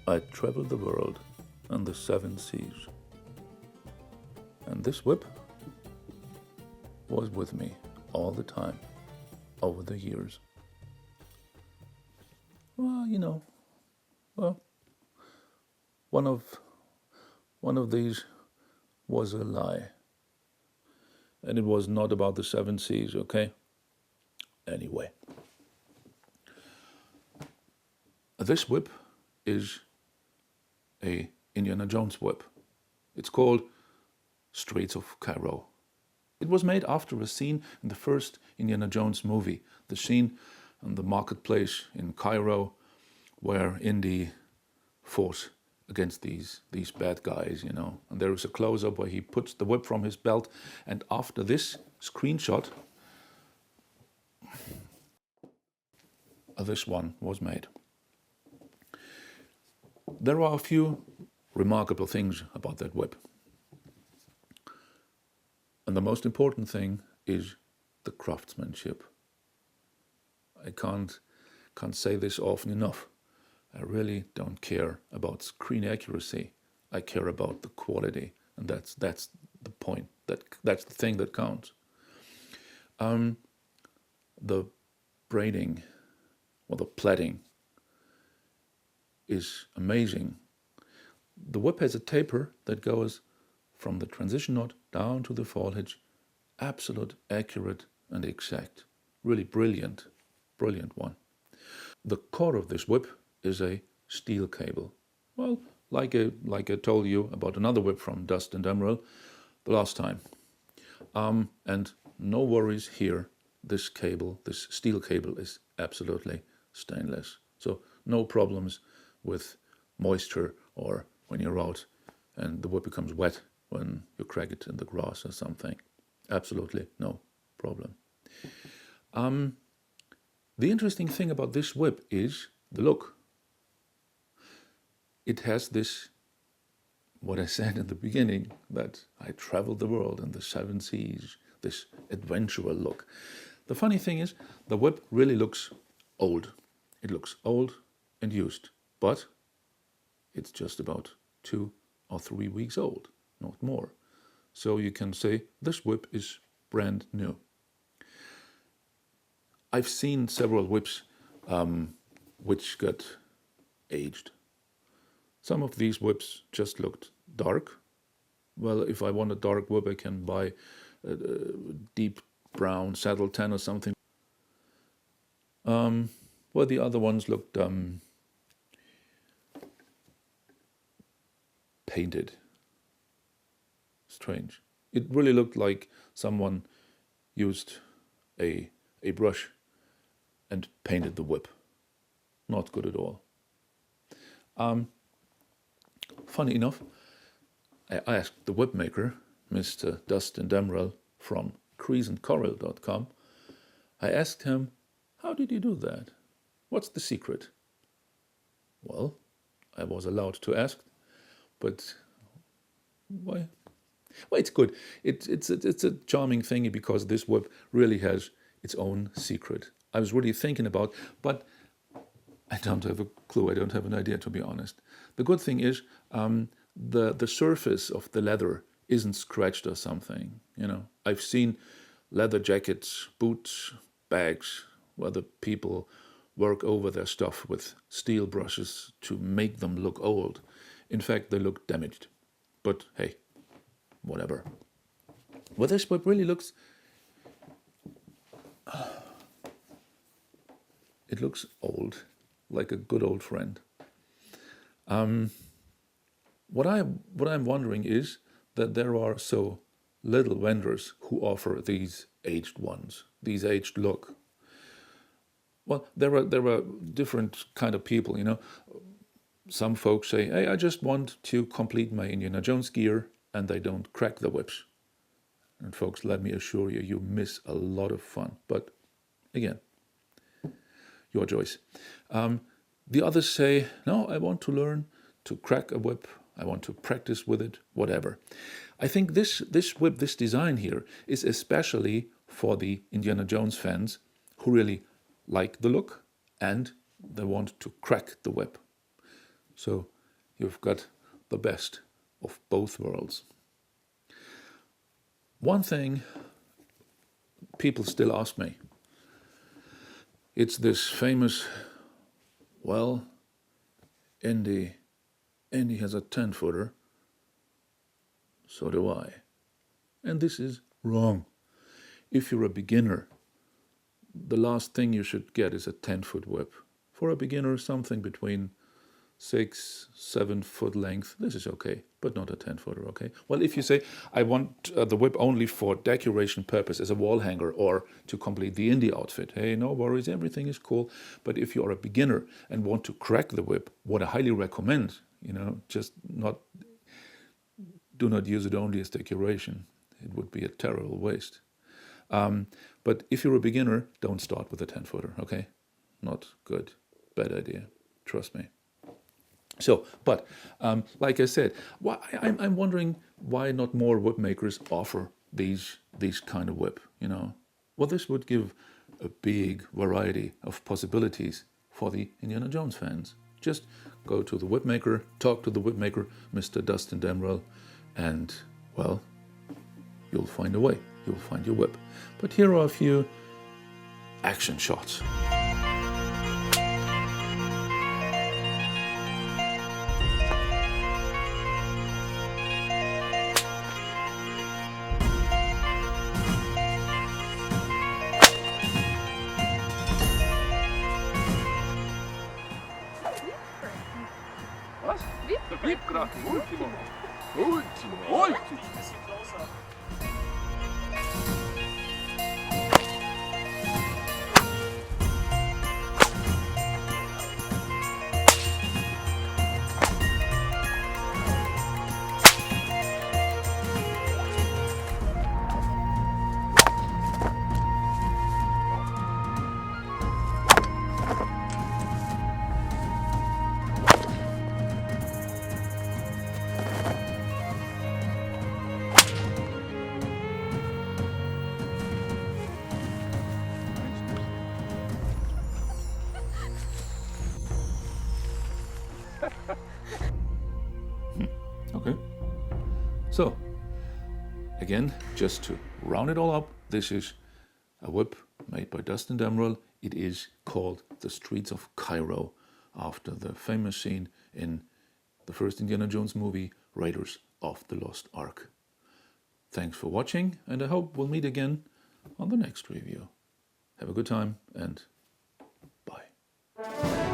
I traveled the world and the seven seas, and this whip was with me all the time over the years. Well, well, one of these was a lie, and it was not about the seven seas, okay? Anyway, this whip is a Indiana Jones whip. It's called Streets of Cairo. It was made after a scene in the first Indiana Jones movie, the scene in the marketplace in Cairo where Indy fought against these bad guys, And there is a close-up where he puts the whip from his belt, and after this screenshot, this one was made. There are a few remarkable things about that whip. And the most important thing is the craftsmanship. I can't say this often enough. I really don't care about screen accuracy. I care about the quality, and that's the point. That's the thing that counts. The braiding or the plaiting is amazing. The whip has a taper that goes from the transition knot down to the foliage, absolute, accurate, and exact. Really brilliant one. The core of this whip is a steel cable. Well, like I told you about another whip from Dustin Damrel the last time. And no worries here. This steel cable is absolutely stainless. So no problems with moisture or when you're out and the whip becomes wet when you crack it in the grass or something. Absolutely no problem. The interesting thing about this whip is the look. It has this, what I said in the beginning, that I traveled the world in the seven seas, this adventurer look. The funny thing is, the whip really looks old. It looks old and used, but it's just about 2 or 3 weeks old, not more. So you can say this whip is brand new. I've seen several whips which got aged. Some of these whips just looked dark. Well, if I want a dark whip, I can buy a deep brown saddle tan or something. Well, the other ones looked painted. Strange. It really looked like someone used a brush and painted the whip. Not good at all. Funny enough, I asked the whip maker, Mr. Dustin Damrel from creaseandcoral.com, I asked him, how did you do that? What's the secret? Well, I was allowed to ask, but why? Well, it's good. It's a charming thing because this whip really has its own secret. I was really thinking about, but I don't have a clue. I don't have an idea, to be honest. The good thing is the surface of the leather isn't scratched or something. I've seen leather jackets, boots, bags, where the people work over their stuff with steel brushes to make them look old. In fact, they look damaged. But hey, whatever. Well, this whip really looks... It looks old, like a good old friend. What I'm wondering is that there are so little vendors who offer these aged ones, these aged look. Well, there are different kind of people, Some folks say, hey, I just want to complete my Indiana Jones gear, and they don't crack the whips. And folks, let me assure you, you miss a lot of fun. But again, your choice. The others say, no, I want to learn to crack a whip. I want to practice with it, whatever. I think this whip, this design here, is especially for the Indiana Jones fans who really like the look and they want to crack the whip. So you've got the best of both worlds. One thing people still ask me, it's this famous, well, Andy has a 10-footer, so do I. And this is wrong. If you're a beginner, the last thing you should get is a 10-foot whip. For a beginner, something between 6-7 foot length, this is okay, but not a 10-footer, okay? Well, if you say, I want the whip only for decoration purpose as a wall hanger or to complete the indie outfit, hey, no worries, everything is cool. But if you're a beginner and want to crack the whip, what I highly recommend, do not use it only as decoration. It would be a terrible waste. But if you're a beginner, don't start with a 10-footer, okay? Not good. Bad idea. Trust me. So, but like I said, I'm wondering why not more whip makers offer these kind of whip, Well, this would give a big variety of possibilities for the Indiana Jones fans. Just go to the whip maker, talk to the whip maker, Mr. Dustin Damrel, and, well, you'll find a way. You'll find your whip. But here are a few action shots. Was? Vipcrack, ultimo. Ultimo. Okay. So, again, just to round it all up, this is a whip made by Dustin Damrel. It is called The Streets of Cairo, after the famous scene in the first Indiana Jones movie, Raiders of the Lost Ark. Thanks for watching, and I hope we'll meet again on the next review. Have a good time, and bye.